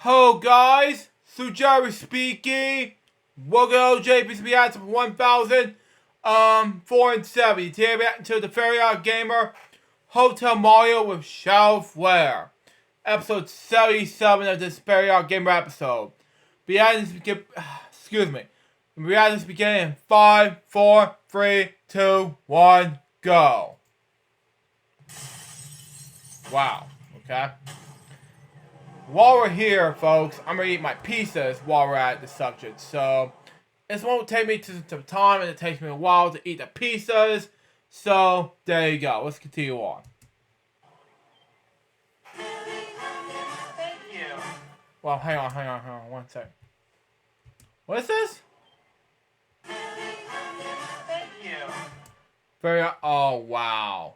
Hello guys, Jerry speaking. Welcome to LJPCBM 100470. Today we're back to the Very OddGamer Hotel Mario with Shelfware. Episode 77 of this Very OddGamer episode. We had this begin We had this begin in 5, 4, 3, 2, 1, go. Wow, okay. While we're here, folks, I'm gonna eat my pizzas while we're at the subject. So, this won't take me some time, and it takes me a while to eat the pizzas. So, there you go. Let's continue on. Thank you. Well, hang on, 1 second. What is this? Thank you. Oh, wow.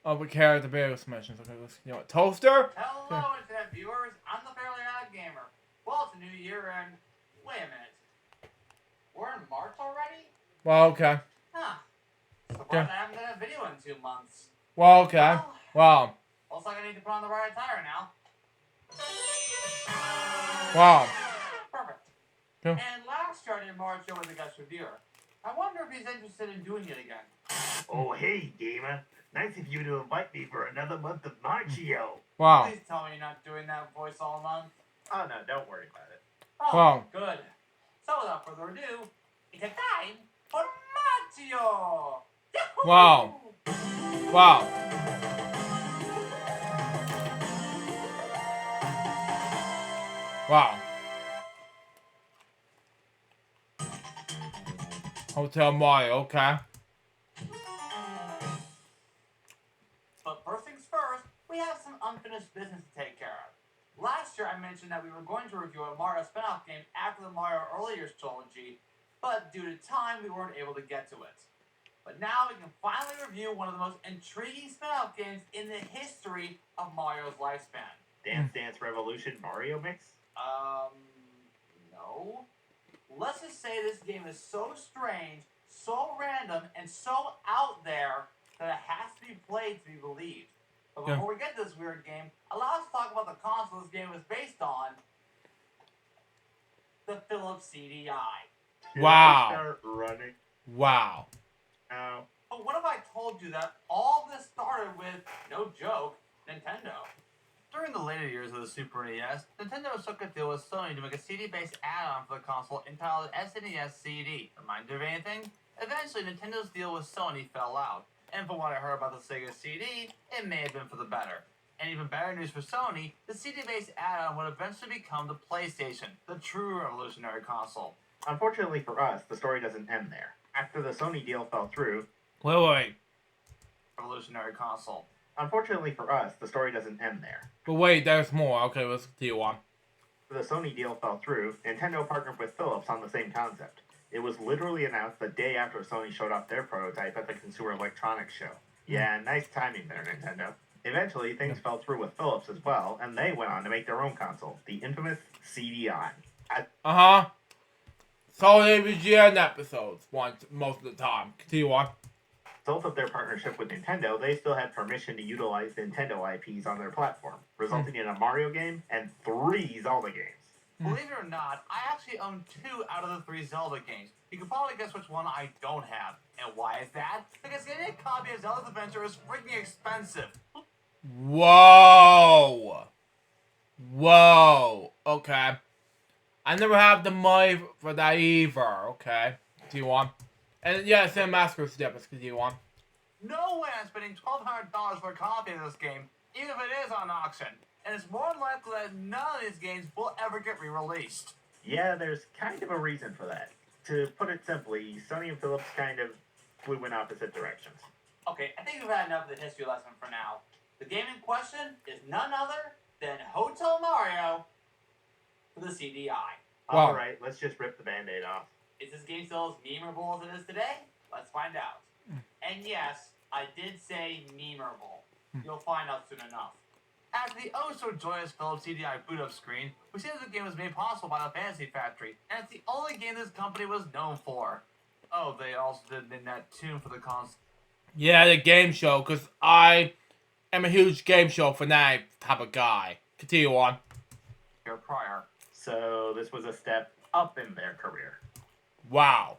Oh, we carry the video submissions. Okay, let's, toaster? Hello, internet viewers. I'm the Fairly Odd Gamer. Well, it's a new year, and wait a minute. We're in March already? Well, okay. Huh. Surprised I haven't done a video in 2 months. Well, okay. Wow. Looks like I need to put on the right attire now. Wow. Perfect. Yeah. And last year I did March show with a guest reviewer. I wonder if he's interested in doing it again. Oh, hey, gamer. Nice of you to invite me for another month of Marchio. Wow. Please tell me you're not doing that voice all month. Oh, no, don't worry about it. Oh, Wow. good. So without further ado, it's a time for Mario! Yahoo! Wow. Wow. Wow. Hotel Mario, okay. But first things first, we have some unfinished business to take care of. Last year I mentioned that we were going to review a Mario spin-off game after the Mario Early Years trilogy, but due to time we weren't able to get to it. But now we can finally review one of the most intriguing spin-off games in the history of Mario's lifespan. Dance Dance Revolution Mario Mix? No. Let's just say this game is so strange, so random, and so out there that it has to be played to be believed. But before we get to this weird game, allow us to talk about the console this game was based on. The Philips CDI. Wow. Should I start running? Wow. No. But what if I told you that all this started with, no joke, Nintendo? During the later years of the Super NES, Nintendo struck a deal with Sony to make a CD-based add-on for the console entitled SNES CD. Remind you of anything? Eventually, Nintendo's deal with Sony fell out. And from what I heard about the Sega CD, it may have been for the better. And even better news for Sony, the CD-based add-on would eventually become the PlayStation, the true revolutionary console. Unfortunately for us, the story doesn't end there. After the Sony deal fell through... Wait. Revolutionary console. Unfortunately for us, the story doesn't end there. But wait, there's more. Okay, let's continue on. After the Sony deal fell through, Nintendo partnered with Philips on the same concept. It was literally announced the day after Sony showed off their prototype at the Consumer Electronics Show. Yeah, nice timing there, Nintendo. Eventually, things fell through with Philips as well, and they went on to make their own console, the infamous CDI. So they begin episodes most of the time. Continue on. As a result of their partnership with Nintendo, they still had permission to utilize Nintendo IPs on their platform, resulting in a Mario game and 3 Zelda games. Believe it or not, I actually own 2 out of the 3 Zelda games. You can probably guess which one I don't have. And why is that? Because getting a copy of Zelda's Adventure is freaking expensive. Whoa. Okay. I never have the money for that either. Okay. Continue on. And yeah, Sam Masker steps. Continue on. No way I'm spending $1,200 for a copy of this game, even if it is on auction. And it's more than likely that none of these games will ever get re-released. Yeah, there's kind of a reason for that. To put it simply, Sony and Philips kind of flew in opposite directions. Okay, I think we've had enough of the history lesson for now. The game in question is none other than Hotel Mario for the CDI. Wow. Alright, let's just rip the band-aid off. Is this game still as memeable as it is today? Let's find out. And yes, I did say memeable. You'll find out soon enough. After the oh-so-joyous Philips CDI boot-up screen, we see that the game was made possible by the Fantasy Factory, and it's the only game this company was known for. Oh, they also did that tune for the console. Yeah, the game show, because I am a huge game show fanatic type of guy. Continue on. year prior. So this was a step up in their career. Wow.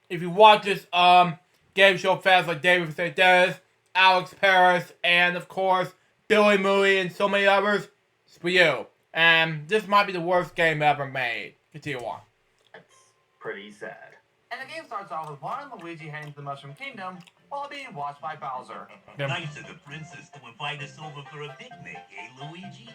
If you watch this game show, fans like David St. Dennis, Alex Paris, and of course Billy Mooney and so many others, it's for you. And this might be the worst game ever made. Continue on. That's pretty sad. And the game starts off with Mario and Luigi heading to the Mushroom Kingdom while being watched by Bowser. Yeah. Nice of the princess to invite us over for a picnic, eh, Luigi?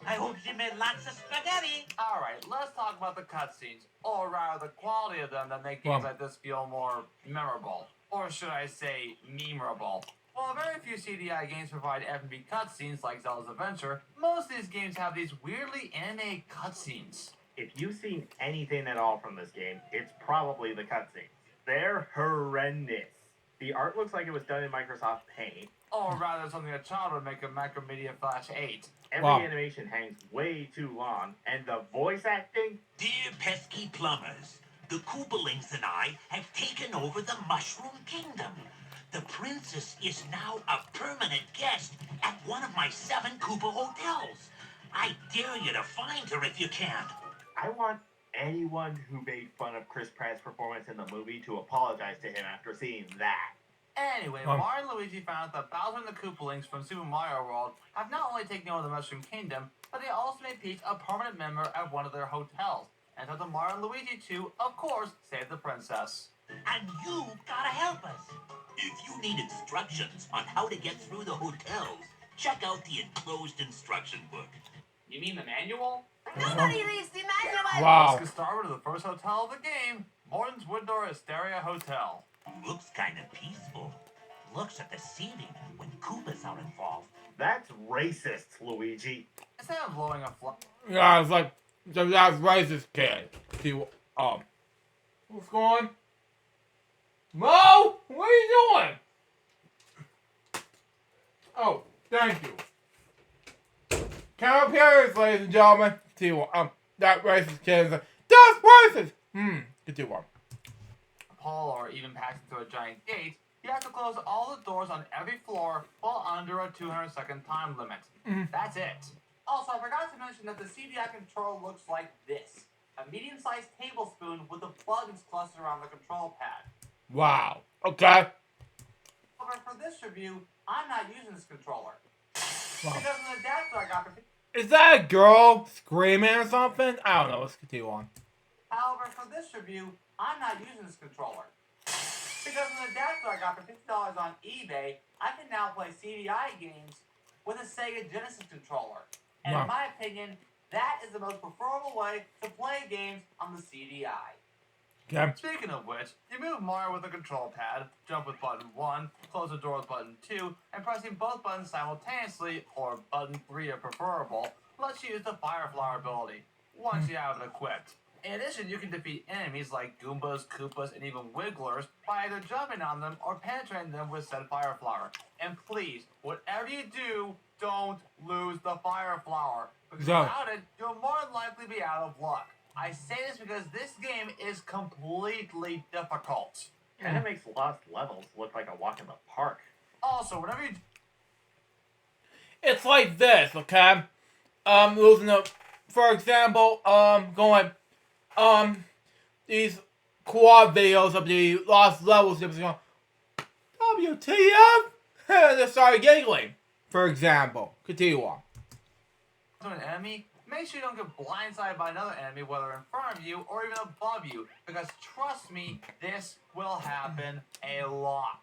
I hope she made lots of spaghetti. Alright, let's talk about the cutscenes, or rather the quality of them that make games like this feel more memorable. Or should I say, memorable. While very few CDI games provide F&B cutscenes like Zelda's Adventure, most of these games have these weirdly animated cutscenes. If you've seen anything at all from this game, it's probably the cutscenes. They're horrendous. The art looks like it was done in Microsoft Paint. Or rather something a child would make in Macromedia Flash 8. Every animation hangs way too long, and the voice acting? Dear pesky plumbers, the Koopalings and I have taken over the Mushroom Kingdom. The princess is now a permanent guest at one of my 7 Koopa hotels. I dare you to find her if you can. I want anyone who made fun of Chris Pratt's performance in the movie to apologize to him after seeing that. Anyway, Mario and Luigi found out that Bowser and the Koopalings from Super Mario World have not only taken over the Mushroom Kingdom, but they also made Peach a permanent member at one of their hotels. And so the Mario and Luigi to, of course, save the princess. And you gotta help us. If you need instructions on how to get through the hotels, check out the enclosed instruction book. You mean the manual? Nobody reads the manual! Wow. Let's get started with the first hotel of the game, Morton's Wooddoor Asteria Hotel. Looks kind of peaceful. Looks at the ceiling when Koopas are involved. That's racist, Luigi. Instead of blowing a Yeah, it's like that racist kid. See, what's going on? Mo, what are you doing? Oh, thank you. Count Paris, ladies and gentlemen. See what? That racist kid is like, that's racist. Continue on. Paul or even passing through a giant gate, you have to close all the doors on every floor while under a 200-second time limit. That's it. Also, I forgot to mention that the CDI control looks like this. A medium-sized tablespoon with the buttons clustered around the control pad. Wow. Okay. However, for this review, I'm not using this controller. Wow. Because of the adapter I got for... Is that a girl screaming or something? I don't know. Let's continue on. However, for this review, I'm not using this controller. Because of the adapter I got for $50 on eBay, I can now play CDI games with a Sega Genesis controller. And in my opinion, that is the most preferable way to play games on the CDI. Okay. Speaking of which, you move Mario with the control pad, jump with button 1, close the door with button 2, and pressing both buttons simultaneously, or button 3 if preferable, lets you use the Fire Flower ability, once you have it equipped. In addition, you can defeat enemies like Goombas, Koopas, and even Wigglers by either jumping on them or penetrating them with said Fire Flower. And please, whatever you do, don't lose the Fire Flower, because without it, you'll more than likely be out of luck. I say this because this game is completely difficult. Kind of makes lost levels look like a walk in the park. Also, whenever you... It's like this, okay? Losing a... For example, going... these quad videos of the lost levels, it was going... WTF? And they started giggling, for example. Continue on. to an enemy, make sure you don't get blindsided by another enemy, whether in front of you or even above you, because trust me, this will happen a lot.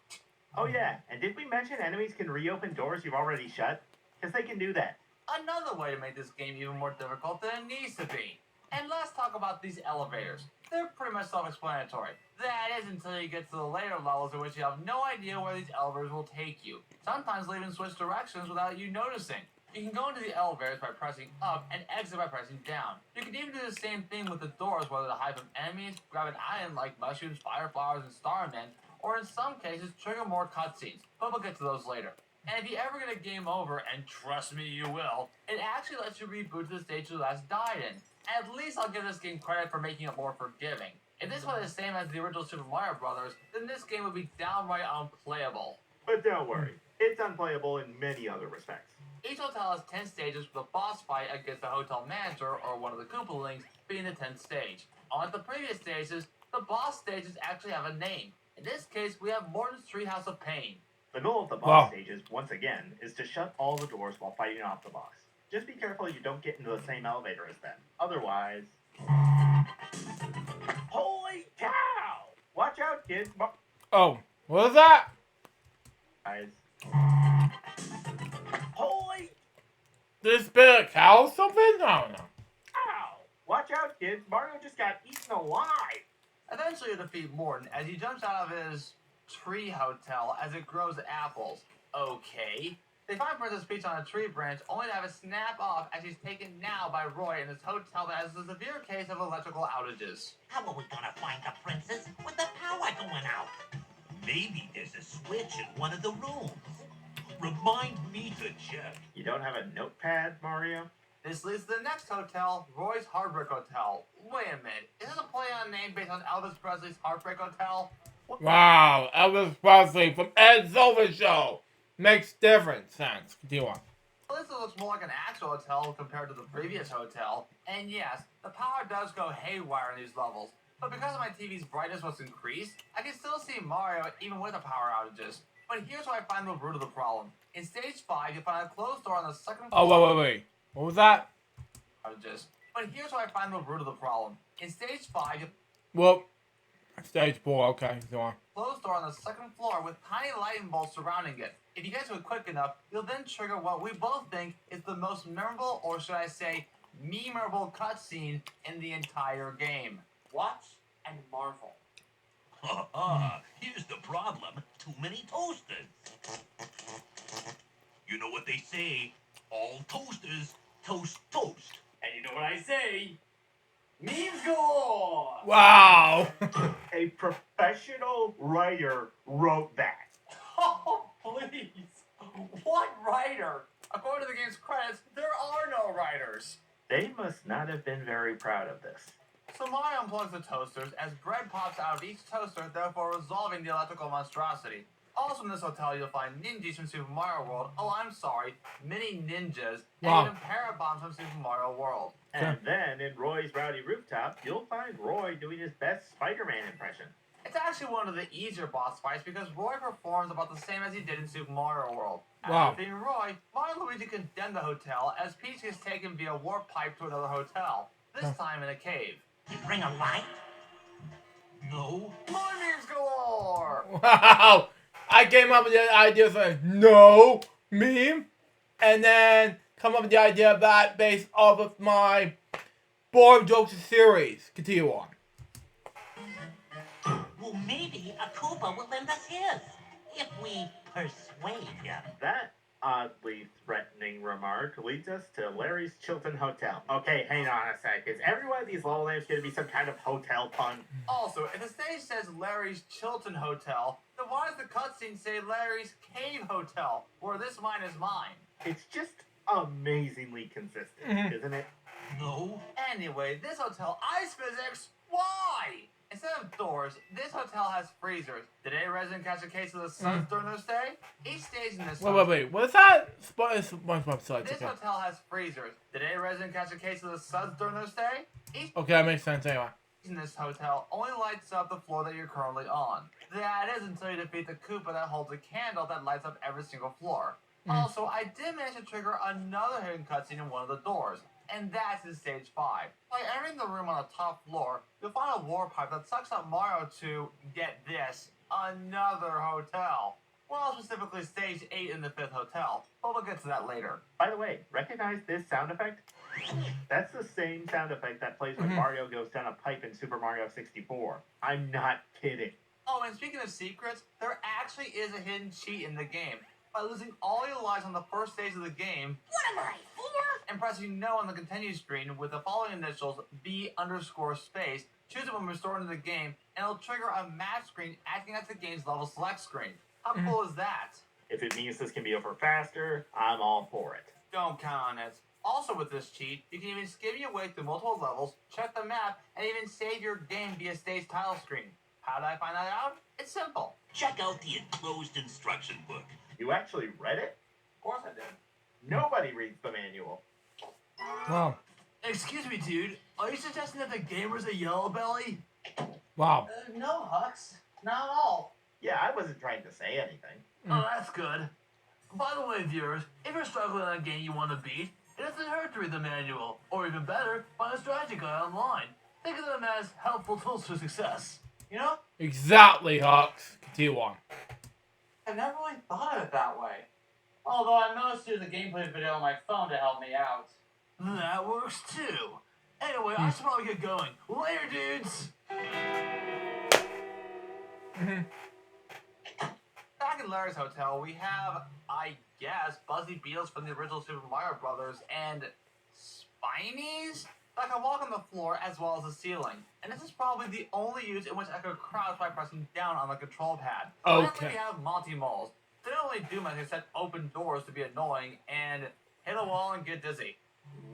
Oh yeah, and did we mention enemies can reopen doors you've already shut? Because they can do that. Another way to make this game even more difficult than it needs to be. And let's talk about these elevators. They're pretty much self-explanatory. That is until you get to the later levels in which you have no idea where these elevators will take you. Sometimes they even switch directions without you noticing. You can go into the elevators by pressing up and exit by pressing down. You can even do the same thing with the doors, whether to hide from enemies, grab an item like mushrooms, fire flowers, and starmen, or in some cases trigger more cutscenes, but we'll get to those later. And if you ever get a game over, and trust me you will, it actually lets you reboot to the stage you last died in. At least I'll give this game credit for making it more forgiving. If this was the same as the original Super Mario Bros., then this game would be downright unplayable. But don't worry, It's unplayable in many other respects. Each hotel has 10 stages with a boss fight against the hotel manager or one of the Koopalings being the 10th stage. Unlike the previous stages, the boss stages actually have a name. In this case, we have Morton's Treehouse of Pain. The goal of the boss stages, once again, is to shut all the doors while fighting off the boss. Just be careful you don't get into the same elevator as them. Otherwise... Holy cow! Watch out, kids. Oh, what was that? Guys. Holy... This bit of cow or something? I don't know. Ow! Watch out, kids. Mario just got eaten alive. Eventually, you defeat Morton as he jumps out of his tree hotel as it grows apples. Okay. They find Princess Peach on a tree branch only to have it snap off as she's taken now by Roy in his hotel that has a severe case of electrical outages. How are we gonna find the princess with the power going out? Maybe there's a switch in one of the rooms. Remind me to check. You don't have a notepad, Mario? This leads to the next hotel, Roy's Heartbreak Hotel. Wait a minute, is this a play on name based on Elvis Presley's Heartbreak Hotel? Wow, Elvis Presley from Ed Sullivan Show. Makes difference. Thanks. Continue on. Well, this looks more like an actual hotel compared to the previous hotel. And yes, the power does go haywire in these levels. But because my TV's brightness was increased, I can still see Mario even with the power outages. But here's where I find the root of the problem. In stage 5, you find a closed door on the second floor. Oh, wait. What was that? Outages. But here's where I find the root of the problem. In stage 5, you Well, stage 4. Okay, go on. closed door on the second floor with tiny lightning bolts surrounding it. If you get to it quick enough, you'll then trigger what we both think is the most memorable, or should I say, memorable cutscene in the entire game. Watch and marvel. Here's the problem. Too many toasters. You know what they say? All toasters toast toast. And you know what I say? Memes galore! Wow. A professional writer wrote that. Oh, please. What writer? According to the game's credits, there are no writers. They must not have been very proud of this. So Mario unplugs the toasters as bread pops out of each toaster, therefore resolving the electrical monstrosity. Also in this hotel, you'll find ninjas from Super Mario World. Oh, I'm sorry, mini ninjas, and even parabombs from Super Mario World. And then in Roy's Rowdy Rooftop, you'll find Roy doing his best Spider-Man impression. It's actually one of the easier boss fights because Roy performs about the same as he did in Super Mario World. Wow. After defeating Roy, Mario and Luigi condemn the hotel as Peach is taken via warp pipe to another hotel, this time in a cave. You bring a light? No. More memes galore! Wow. I came up with the idea of like, no meme, and then come up with the idea of that based off of my Boring Jokes series. Continue on. Well, maybe a Koopa will lend us his. If we persuade him. That oddly threatening remark leads us to Larry's Chilton Hotel. Okay, hang on a sec. Is every one of these level names going to be some kind of hotel pun? Also, if the stage says Larry's Chilton Hotel, then why does the cutscene say Larry's Cave Hotel, where this mine is mine? It's just amazingly consistent, isn't it? No. Anyway, this hotel, ice physics, why? Instead of doors, this hotel has freezers. Did any resident catch a case of the suds during their stay? Each stage in this Wait. What's that? SpongeBob sites. This hotel has freezers. Did any resident catch a case of the suds during their stay? Each Okay, that makes sense anyway. in this hotel only lights up the floor that you're currently on. That is until you defeat the Koopa that holds a candle that lights up every single floor. Also, I did manage to trigger another hidden cutscene in one of the doors, and that's in stage 5. By entering the room on the top floor, you'll find a warp pipe that sucks up Mario to, get this, another hotel. Well, specifically stage 8 in the 5th hotel, but we'll get to that later. By the way, recognize this sound effect? That's the same sound effect that plays when Mario goes down a pipe in Super Mario 64. I'm not kidding. Oh, and speaking of secrets, there actually is a hidden cheat in the game. By losing all your lives on the first stage of the game, What am I, 4? and pressing no on the continue screen with the following initials, B_space, choose it when restored into the game, and it'll trigger a map screen acting as the game's level select screen. How cool is that? If it means this can be over faster, I'm all for it. Don't count on it. Also with this cheat, you can even skim your way through multiple levels, check the map, and even save your game via stage title screen. How did I find that out? It's simple. Check out the enclosed instruction book. You actually read it? Of course I did. Nobody reads the manual. Wow. Excuse me, dude. Are you suggesting that the gamer's a yellow belly? Wow. No, Hux. Not at all. Yeah, I wasn't trying to say anything. Oh, that's good. By the way, viewers, if you're struggling on a game you want to beat, it doesn't hurt to read the manual. Or even better, find a strategy guide online. Think of them as helpful tools for success. You know? Exactly, Hux. Continue on. I never really thought of it that way. Although I noticed there's a gameplay video on my phone to help me out. That works too. Anyway, I should probably get going. Later, dudes! Back in Larry's hotel, we have, I guess, Buzzy Beetles from the original Super Mario Brothers and Spinies that can walk on the floor as well as the ceiling. And this is probably the only use in which I could crouch by pressing down on the control pad. Okay. Lastly, we have Monty Moles. They don't only do much except open doors to be annoying and hit a wall and get dizzy.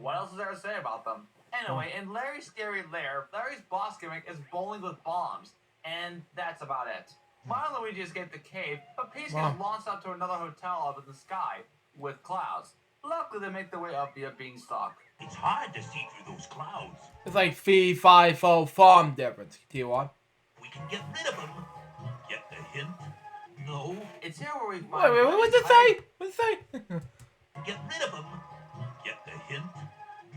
What else is there to say about them? Anyway, in Larry's scary lair, Larry's boss gimmick is bowling with bombs. And that's about it. Mario and Luigi escape the cave, but Peach gets launched up to another hotel up in the sky with clouds. Luckily, they make their way up via Beanstalk. It's hard to see through those clouds. It's like 3, 5, 4 farm difference. Continue on. We can get rid of them. Get the hint? No. It's here where we Wait, find... what's it say? What's it say? Get rid of them. Get the hint?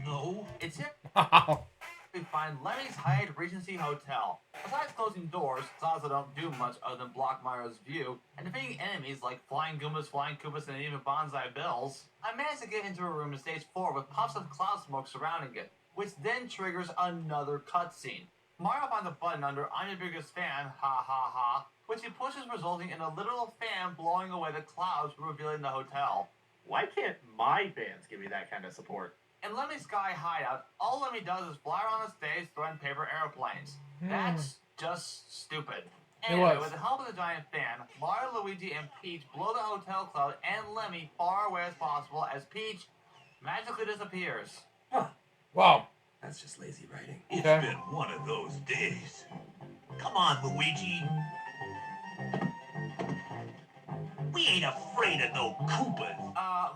No. It's here Wow. we find Lemmy's Hyatt Regency Hotel. Besides closing doors, Zaza don't do much other than block Mario's view, and defeating enemies like Flying Goombas, Flying Koopas, and even Bonsai Bills, I managed to get into a room in stage 4 with puffs of cloud smoke surrounding it, which then triggers another cutscene. Mario finds a button under I'm your biggest fan, ha ha ha, which he pushes resulting in a literal fan blowing away the clouds revealing the hotel. Why can't my fans give me that kind of support? In Lemmy's Sky Hideout, all Lemmy does is fly around the stage throwing paper airplanes. That's just stupid. Anyway, with the help of the giant fan, Mario, Luigi, and Peach blow the hotel cloud and Lemmy far away as possible as Peach magically disappears. Wow. That's just lazy writing. It's Okay. been one of those days. Come on, Luigi. We ain't afraid of no Koopas.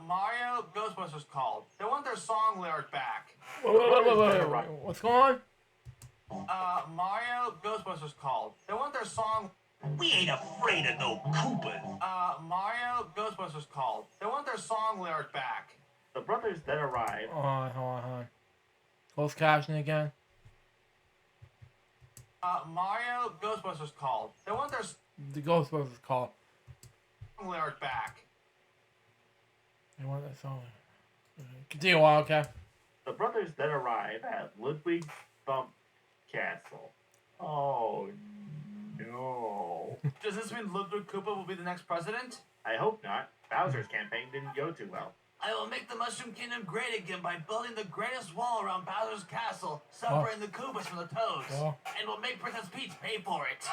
Mario, Ghostbusters called. They want their song lyric back. Wait. What's going on? Mario, Ghostbusters called. They want their song... We ain't afraid of no Koopas. Mario, Ghostbusters called. They want their song lyric back. The brothers then arrive. Hold on. Close captioning again. Mario, Ghostbusters called. They want their The Ghostbusters call. song lyric back. They want that song. Continue on, okay? The brothers then arrive at Ludwig's Thump Castle. Oh no. Does this mean Ludwig Koopa will be the next president? I hope not. Bowser's campaign didn't go too well. I will make the Mushroom Kingdom great again by building the greatest wall around Bowser's castle, separating the Koopas from the Toads, and will make Princess Peach pay for it.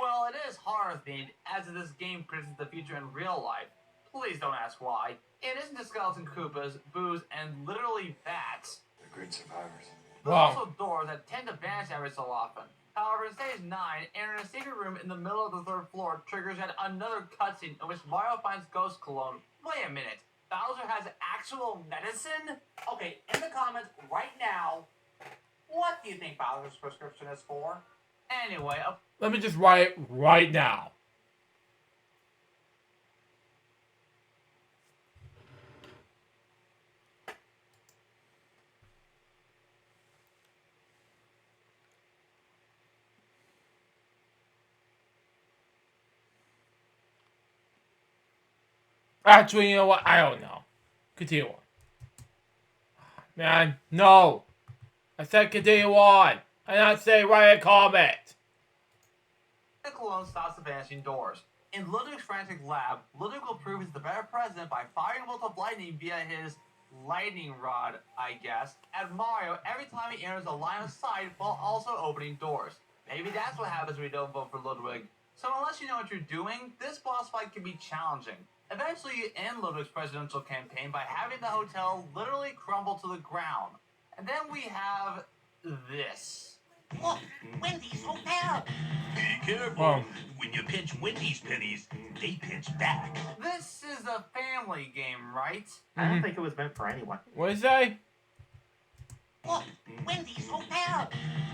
Well, it is horror themed, as this game presents the future in real life. Please don't ask why. It isn't just skeleton Koopas, boos, and literally bats. They're great survivors. There's also doors that tend to vanish every so often. However, in stage 9, entering a secret room in the middle of the 3rd floor triggers yet another cutscene in which Mario finds Ghost Cologne. Wait a minute, Bowser has actual medicine? Okay, in the comments right now, what do you think Bowser's prescription is for? Anyway, Let me just write it right now. Actually, you know what? I don't know. Continue on. Man, no. I said continue on. I not say write a comment. the Cologne stops the vanishing doors. In Ludwig's frantic lab, Ludwig will prove he's the better president by firing a bolt of lightning via his lightning rod, I guess, at Mario every time he enters a line of sight while also opening doors. Maybe that's what happens when you don't vote for Ludwig. So unless you know what you're doing, this boss fight can be challenging. Eventually you end Ludwig's presidential campaign by having the hotel literally crumble to the ground. And then we have this. Look, Wendy's hotel. Be careful. Wow. When you pinch Wendy's pennies, they pinch back. This is a family game, right? I don't think it was meant for anyone. What did he say? Look, Wendy's hotel.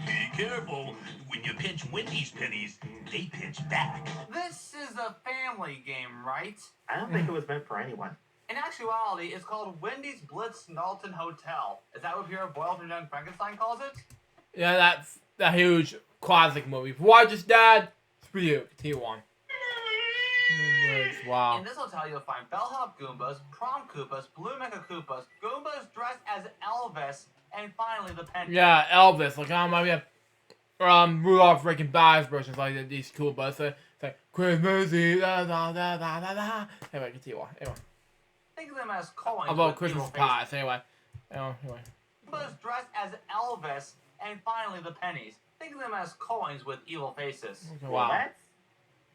Be careful. When you pinch Wendy's pennies, they pinch back. This is a family game, right? I don't think it was meant for anyone. In actuality, it's called Wendy's Blitz Knowlton Hotel. Is that what Pierre Boyle from Young Frankenstein calls it? Yeah, that huge classic movie. Watch his dad. It's for you. Continue on. Wow. In this hotel, you'll find bellhop Goombas, prom Koopas, blue mecha Koopas, Goombas dressed as Elvis, and finally the penny. Yeah, Elvis. Like, I might have Rudolph Rick and Bass versions like these cool, but it's like Christmas Eve, da da da da da da. Anyway, continue on. Anyway. Think of them as coins. About with Christmas evil pies. faces. Anyway. Anyway. Goombas dressed as Elvis, and finally the pennies. Think of them as coins with evil faces. Okay, Well, wow. that's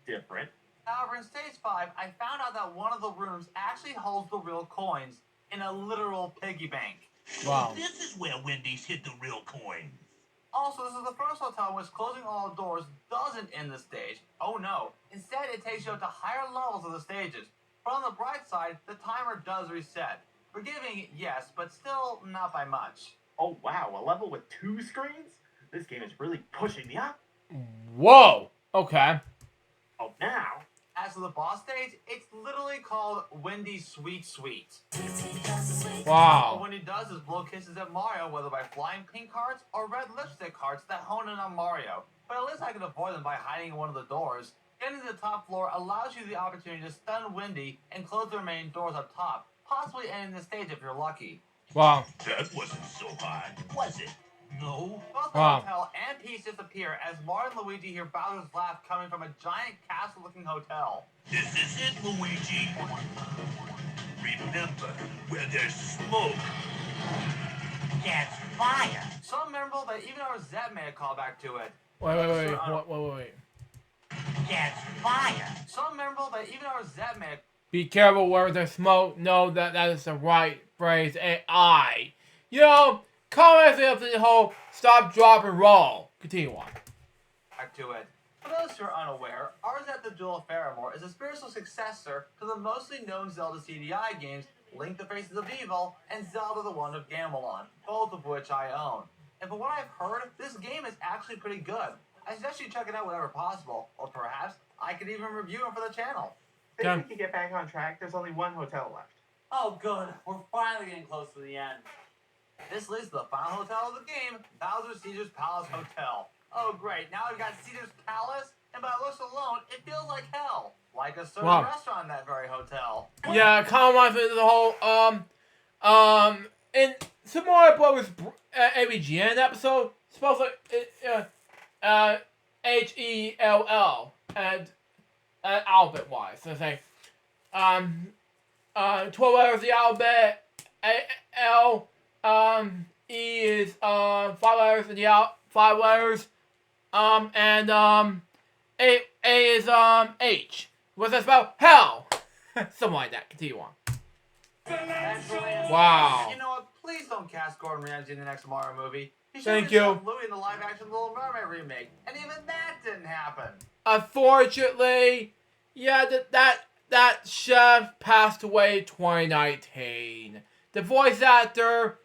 different. However, in Stage 5, I found out that one of the rooms actually holds the real coins in a literal piggy bank. Wow. This is where Wendy's hid the real coins. Also, this is the first hotel in which closing all the doors doesn't end the stage. Oh no. Instead, it takes you up to higher levels of the stages. But on the bright side, the timer does reset. Forgiving, yes, but still not by much. Oh wow, a level with 2 screens? This game is really pushing me up. Whoa. Okay. Oh, now. As for the boss stage, it's literally called Wendy's Sweet Sweet. What Wow. Wendy does is blow kisses at Mario, whether by flying pink hearts or red lipstick hearts that hone in on Mario. But at least I can avoid them by hiding in one of the doors. Getting to the top floor allows you the opportunity to stun Wendy and close the remaining doors up top, possibly ending the stage if you're lucky. Wow. That wasn't so hard, was it? No? Both the Wow. hotel and Peach disappear as Mario and Luigi hear Bowser's laugh coming from a giant castle-looking hotel. This is it, Luigi. Remember, where there's smoke, there's fire. So memorable that even our Zeb made a callback to it. Wait. There's fire. So memorable that even our Zeb made Be careful where there's smoke. No, that is the right phrase. AI. You know, comments of the whole stop, drop, and roll. Continue on. back to it. For those who are unaware, Ours at the Jewel of Faramore is a spiritual successor to the mostly known Zelda CDI games Link the Faces of Evil and Zelda the Wand of Gamelon, both of which I own. And from what I've heard, this game is actually pretty good. I suggest you check it out whenever possible, or perhaps I could even review it for the channel. Think we can get back on track? There's only one hotel left. Oh good, we're finally getting close to the end. This leads to the final hotel of the game, Bowser Caesar's Palace Hotel. Oh great, now we've got Caesar's Palace, and by looks alone, it feels like hell. Like a certain Wow. restaurant in that very hotel. Yeah, kind of reminds me of the whole, in Super Mario Brothers AVGN episode, supposed to, H-E-L-L, and alphabet-wise, so say, 12 letters the alphabet, L, E is, 5 letters in the 5 letters, and, A is, H. What's that spell? Hell! Something like that. Continue on. Wow. You know what? Please don't cast Gordon Ramsay in the next Mario movie. He should Thank have you. shown Louis in the live-action Little Mermaid remake, and even that didn't happen. Unfortunately, yeah, that chef passed away in 2019. The voice actor,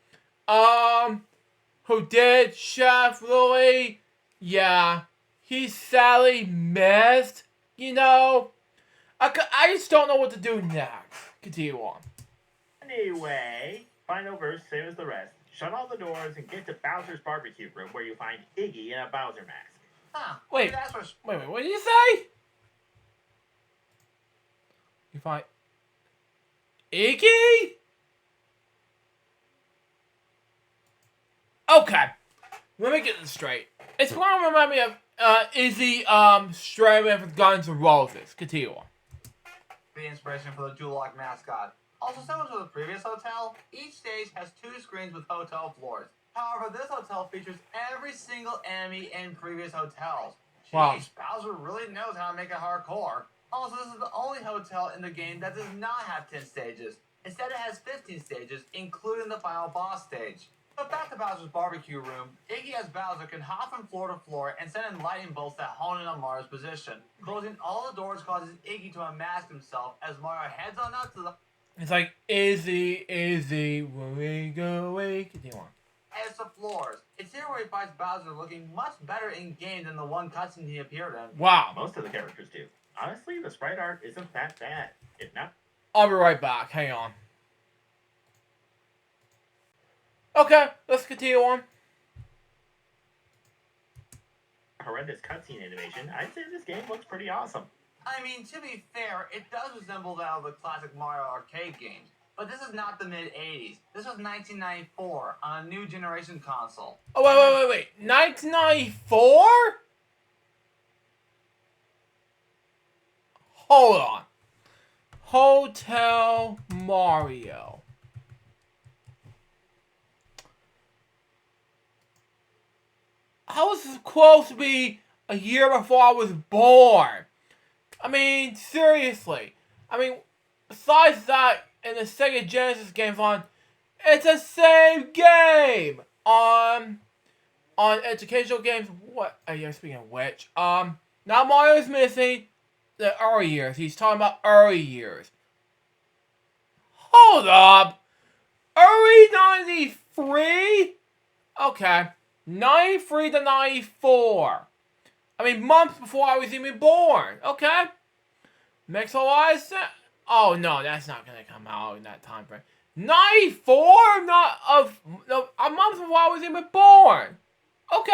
who did Chef Louis, yeah, he's sadly missed, you know. I just don't know what to do next. Continue on. Anyway, final verse, same as the rest. Shut all the doors and get to Bowser's barbecue room where you find Iggy in a Bowser mask. Huh. Wait. Maybe that's what Wait, what did you say? You find Iggy? Okay, let me get this straight. It's going to remind me of Izzy Stradlin from Guns N' Roses. Continue on. the inspiration for the Jewel Lock mascot. Also similar to the previous hotel, each stage has 2 screens with hotel floors. However, this hotel features every single enemy in previous hotels. Jeez, Wow. Bowser really knows how to make it hardcore. Also, this is the only hotel in the game that does not have 10 stages. Instead, it has 15 stages, including the final boss stage. But back to Bowser's barbecue room, Iggy as Bowser can hop from floor to floor and send in lightning bolts that hone in on Mario's position. Closing all the doors causes Iggy to unmask himself as Mario heads on up to the It's like, easy, when we go away. Continue on. edge of floors. It's here where he fights Bowser looking much better in game than the one cutscene he appeared in. Wow. Most of the characters do. Honestly, the sprite art isn't that bad. If not, I'll be right back. Hang on. Okay, let's continue on. horrendous cutscene animation, I'd say this game looks pretty awesome. I mean, to be fair, it does resemble that of the classic Mario arcade games. But this is not the mid-80s. This was 1994 on a new generation console. Oh, wait. 1994? Hold on. Hotel Mario. How was this supposed to be a year before I was born? I mean, seriously. I mean, besides that, in the Sega Genesis games it's the same game! On educational games, what are you speaking of which? Now Mario's missing the early years. He's talking about early years. Hold up! Early 93? Okay. 93 to 94. I mean, months before I was even born. Okay? Makes a lot of sense. Oh, no, that's not going to come out in that time frame. 94? A month before I was even born. Okay?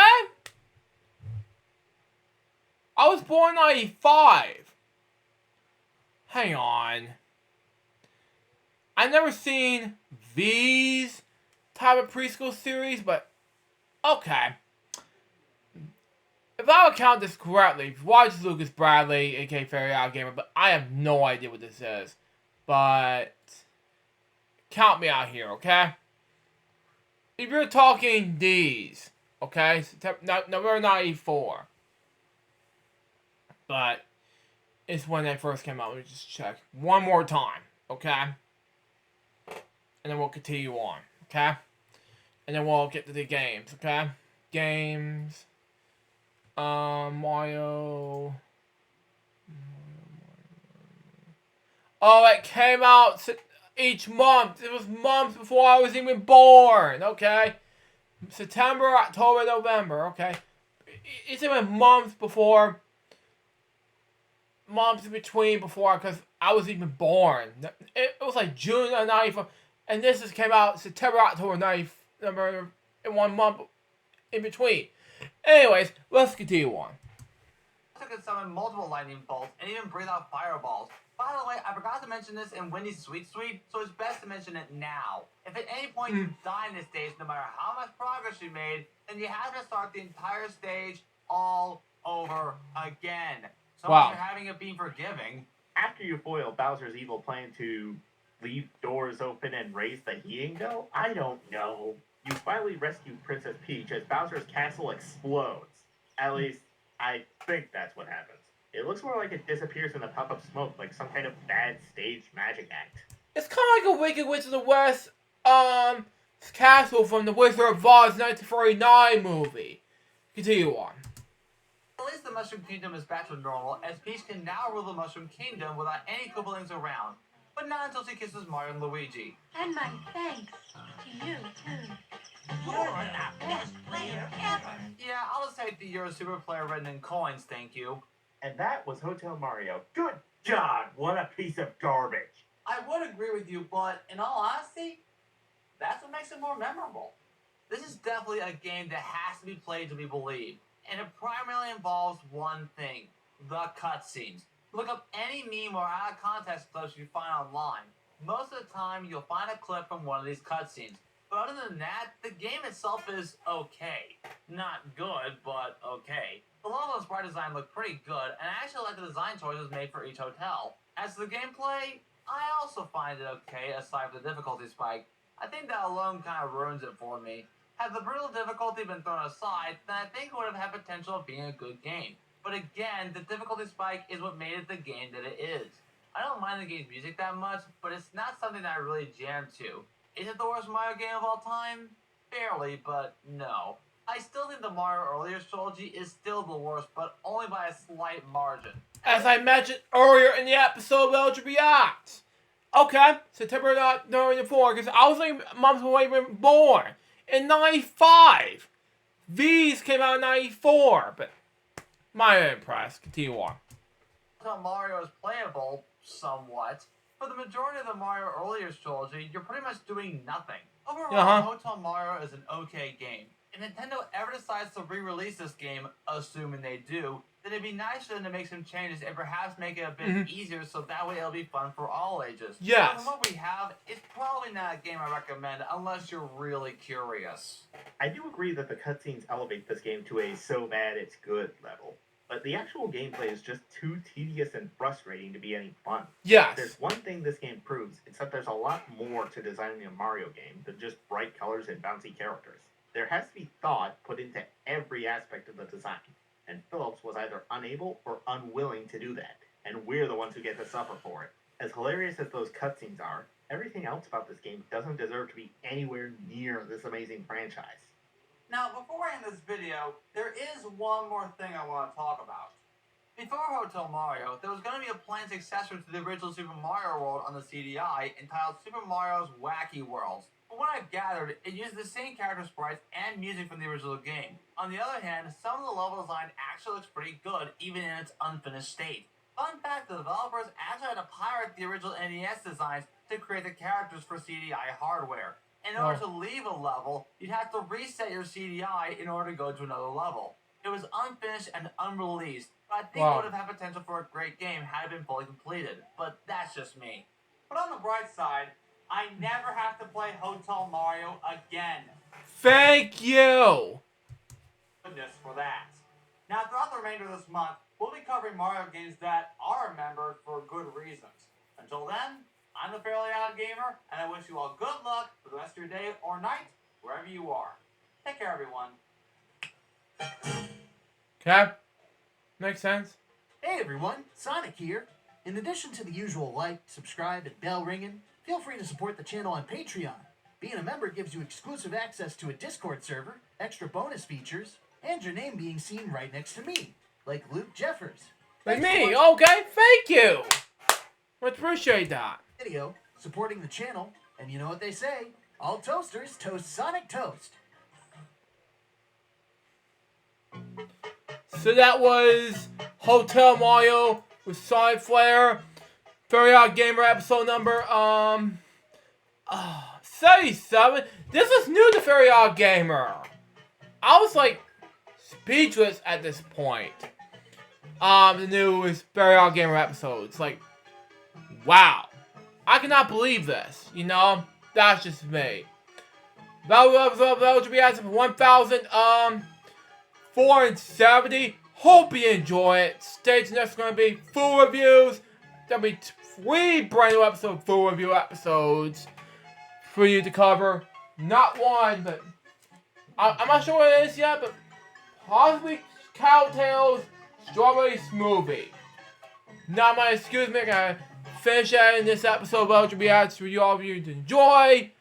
I was born in 95. Hang on. I've never seen these type of preschool series, but okay. If I would count this correctly, watch Lucas Bradley, aka Fairy OddGamer, but I have no idea what this is. But count me out here, okay? If you're talking these, okay? November 94. But it's when they first came out. Let me just check one more time, okay? And then we'll continue on, okay? And then we'll get to the games, okay? Games. Mario. Oh, it came out each month. It was months before I was even born, okay? September, October, November, okay? It's even months before. Months in between because I was even born. It was like June of 94. And this just came out September, October, November, in 1 month in between. Anyways, let's continue on. I could summon multiple lightning bolts and even breathe out fireballs. By the way, I forgot to mention this in Wendy's Sweet Sweet, so it's best to mention it now. If at any point you die in this stage, no matter how much progress you made, then you have to start the entire stage all over again. So wow. If you're having it be forgiving. After you foil Bowser's evil plan to leave doors open and raise the heating bill, I don't know. You finally rescue Princess Peach as Bowser's castle explodes. At least, I think that's what happens. It looks more like it disappears in a puff of smoke, like some kind of bad stage magic act. It's kind of like a Wicked Witch of the West, castle from the Wizard of Oz 1949 movie. Continue on. At least the Mushroom Kingdom is back to normal, as Peach can now rule the Mushroom Kingdom without any Koopalings around. But not until she kisses Mario and Luigi. And my thanks to you, too. You're the best player ever. Yeah, I'll just take the Euro Super Player written in coins, thank you. And that was Hotel Mario. Good job! What a piece of garbage! I would agree with you, but in all honesty, that's what makes it more memorable. This is definitely a game that has to be played to be believed, and it primarily involves one thing: the cutscenes. Look up any meme or out of context clips you find online. Most of the time, you'll find a clip from one of these cutscenes. But other than that, the game itself is okay. Not good, but okay. The level and sprite design look pretty good, and I actually like the design choices made for each hotel. As for the gameplay, I also find it okay, aside from the difficulty spike. I think that alone kind of ruins it for me. Had the brutal difficulty been thrown aside, then I think it would have had potential of being a good game. But again, the difficulty spike is what made it the game that it is. I don't mind the game's music that much, but it's not something that I really jam to. Is it the worst Mario game of all time? Barely, but no. I still think the Mario earlier trilogy is still the worst, but only by a slight margin. As I mentioned earlier in the episode of LJPCBM. Okay, September 94, because I was like months away from born. In 95. These came out in 94, but my impressed. Continue on. Mario is playable, somewhat. For the majority of the Mario earlier trilogy, you're pretty much doing nothing. Overall, Hotel Mario is an okay game. If Nintendo ever decides to re-release this game, assuming they do, then it'd be nice for them to make some changes and perhaps make it a bit easier so that way it'll be fun for all ages. Yes. But from what we have, it's probably not a game I recommend unless you're really curious. I do agree that the cutscenes elevate this game to a so bad it's good level. But the actual gameplay is just too tedious and frustrating to be any fun. Yes. If there's one thing this game proves, it's that there's a lot more to designing a Mario game than just bright colors and bouncy characters. There has to be thought put into every aspect of the design, and Phillips was either unable or unwilling to do that, and we're the ones who get to suffer for it. As hilarious as those cutscenes are, everything else about this game doesn't deserve to be anywhere near this amazing franchise. Now, before I end this video, there is one more thing I want to talk about. Before Hotel Mario, there was going to be a planned successor to the original Super Mario World on the CDI entitled Super Mario's Wacky Worlds. But what I've gathered, it uses the same character sprites and music from the original game. On the other hand, some of the level design actually looks pretty good, even in its unfinished state. Fun fact, the developers actually had to pirate the original NES designs to create the characters for CDI hardware. In order to leave a level, you'd have to reset your CDI in order to go to another level. It was unfinished and unreleased, but I think it would have had potential for a great game had it been fully completed. But that's just me. But on the bright side, I never have to play Hotel Mario again. Thank you! Goodness for that. Now, throughout the remainder of this month, we'll be covering Mario games that are remembered for good reasons. Until then, I'm the Fairly Odd Gamer, and I wish you all good luck for the rest of your day or night, wherever you are. Take care, everyone. Okay. Makes sense. Hey everyone, Sonic here. In addition to the usual like, subscribe, and bell ringing, feel free to support the channel on Patreon. Being a member gives you exclusive access to a Discord server, extra bonus features, and your name being seen right next to me, like Luke Jeffers. Like Thanks me, for okay? Thank you! I appreciate that. video, supporting the channel, and you know what they say, all toasters toast Sonic Toast. So that was Hotel Mario with Sonic Flare. Very Odd Gamer episode number 77. This is new to Very Odd Gamer. I was like speechless at this point. The newest Very Odd Gamer episode. It's like, wow. I cannot believe this. You know? That's just me. That was LJPCBM 1,470. Hope you enjoy it. Stay tuned. Next going to be full reviews. There'll be 3 brand new full review episodes for you to cover. Not one, but I'm not sure what it is yet, but possibly Cowtail's Strawberry Smoothie. Not my excuse me. I gotta finish editing this episode of LJPCBM for you all of you to enjoy,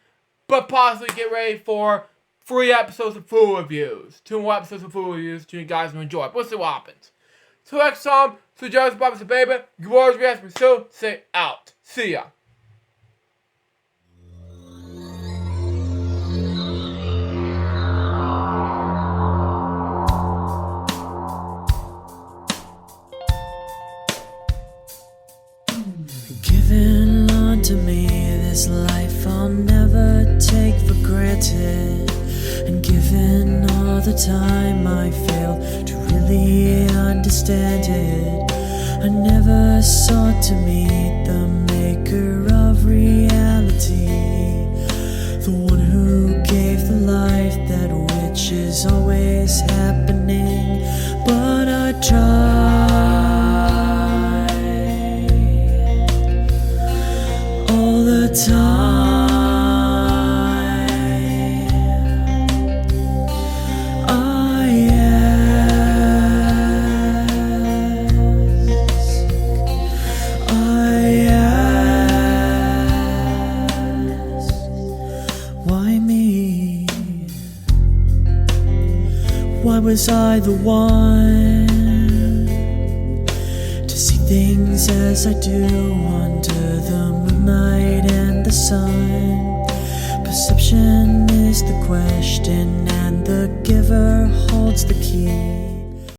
but possibly get ready for 3 episodes of full reviews. 2 more episodes of full reviews to you guys to enjoy. We'll see what happens. Till next time, so just Bob's baby. You always be asking me so. Say out. See ya. Given unto me this life I'll never take for granted, and given all the time I failed to really understand it, I never sought to meet the maker of reality, the one who gave the life that which is always happening, but I tried all the time. Why me? Why was I the one to see things as I do under the moonlight and the sun? Perception is the question, and the giver holds the key.